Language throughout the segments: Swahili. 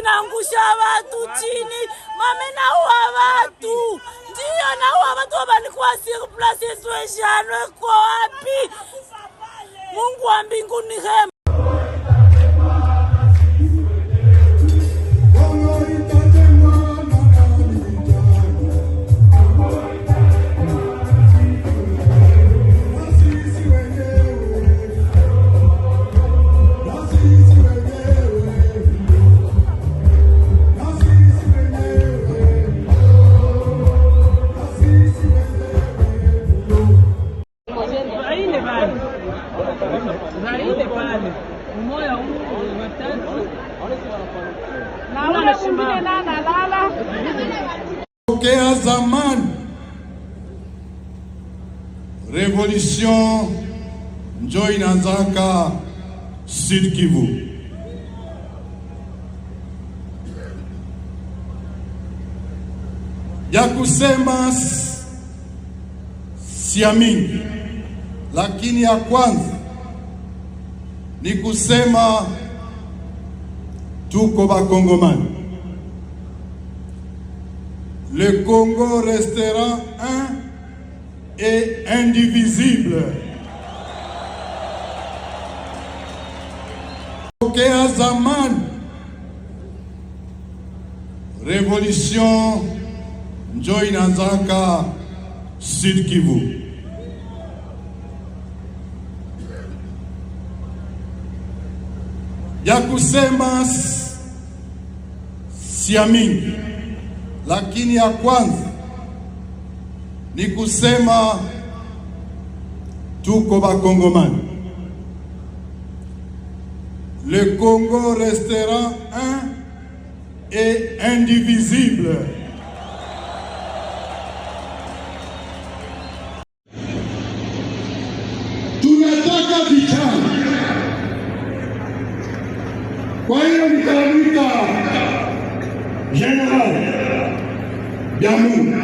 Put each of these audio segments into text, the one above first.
inaangusha watu chini. Mame naua watu. Ndio naua watu walikuwa sur place situation kwa wapi? Mungu wa mbinguni hema. Tokea zamani revolution njo inaanzaka Sud Kivu. Ya kusema siamini, lakini ya kwanza ni kusema tuko Bakongomani. Le Congo restera un et indivisible. Tokea zamani revolution njo inaanzaka Sud Kivu. Ya kusema siamini, lakini ya kwanza ni kusema tuko Bakongomani. Le Congo restera un et indivisible. Tunataka vijana. Kwa hiyo nitamwita General Biamungu.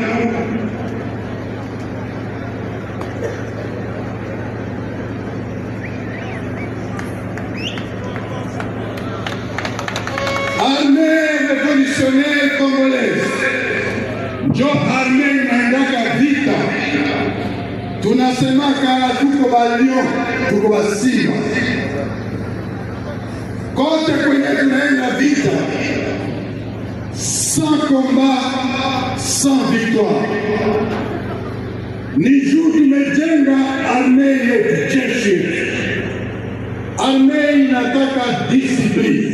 Armée révolutionnaire congolaise. Njo armée inaendaka vita. Tunasemaka tuko balio, tuko basima. Kote kwenye tunaenda vita, sans combat, sans victoire. Ni juu tumejenga armée yetu, jeshi. Armée inataka discipline.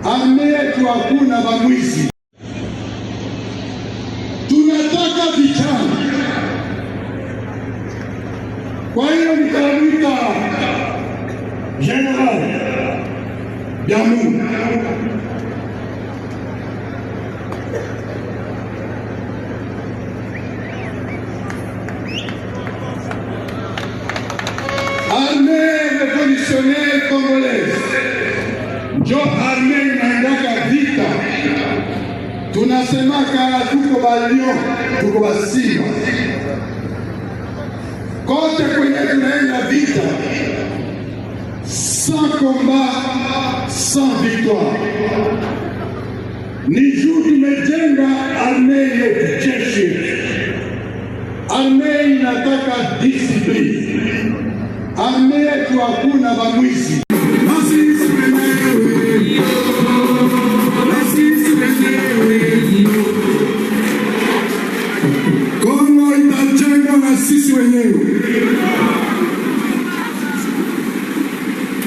Armée yetu hakuna bamwizi. Tunataka vijana. Kwa hiyo nitamwita General Biamungu. Armée révolutionnaire congolaise. Njo armée inaendaka vita. Tunasemaka tuko balio, tuko basima. Kote kwenye tunaenda vita, sans combat, sans victoire. Ni juu tumejenga armée yetu, jeshi. Armée inataka discipline. Armée yetu hakuna bamwizi. Kongo itajengwa na sisi wenyewe.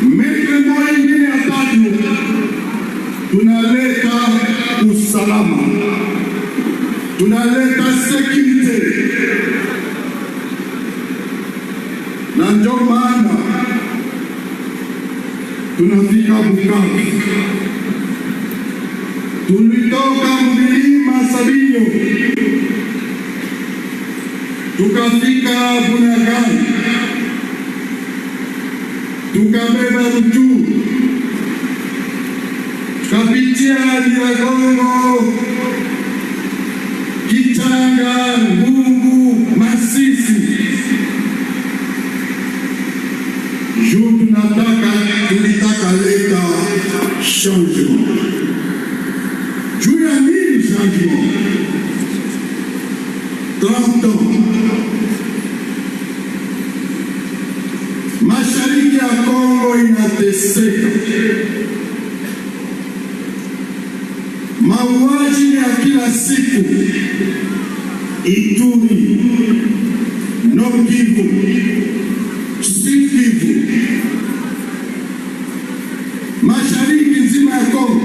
Mekemo ingine ya tatu, tunaleta usalama, tunaleta security. Na ndio maana tunafika Bukavu. Tulitoka mlima Sabinyo, tukafika Bunagana, tukabeba Ruchuru, tukapitia Nyiragongo, Kitanga, Ngungu, Masisi. Juu tulitaka leta changement. Cependant, mashariki ya Kongo inateseka. Mauaji ni ya kila siku. Ituri, Nord Kivu, Sud Kivu, mashariki nzima ya Kongo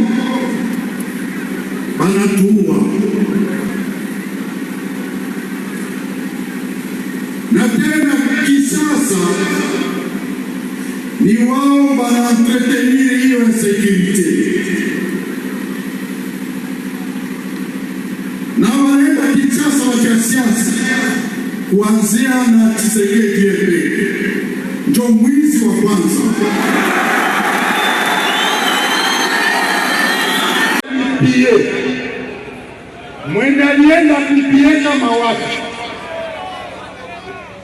wanatuua. Na tena kisasa ni wao wanaentretenir hiyo insécurité. Na wanaenda Kinshasa wa siasa kuanzia na Tshisekedi yeye ndio mwizi wa kwanza. Mwenda alienda kupieka mawaki,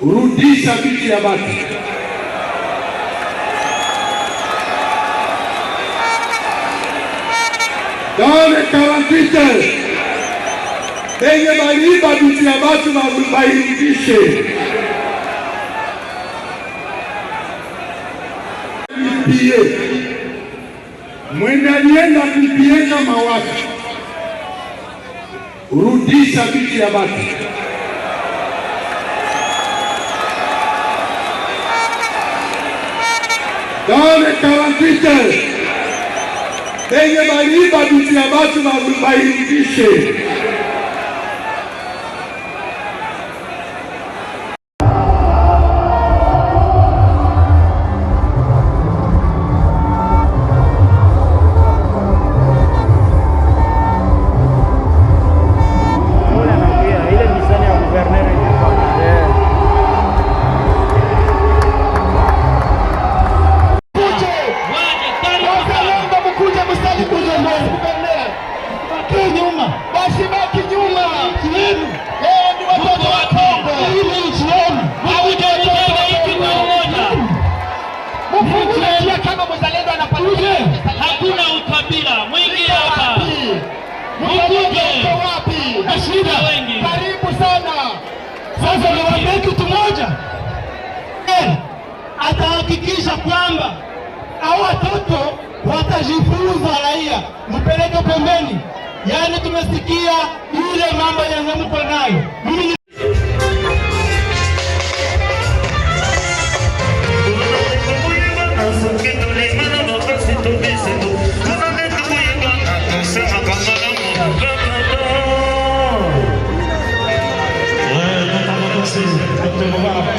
rudisha vitu ya watu. Dans les 48 heures, penye baliba vitu ya watu wairudishe. Mwenda alienda kupieka mawaki, rudisha vitu ya watu. Dans les 48 heures, penye baliba vitu ya watu wairudishe. Hakuna ukabila mwingi hapa. Wengi. Karibu sana. Sasa niwaambie kitu moja. Atahakikisha kwamba hao watoto watajifunza raia. Mpeleke pembeni. Yaani tumesikia ile mambo yenye mko nayo. Mimi Dr.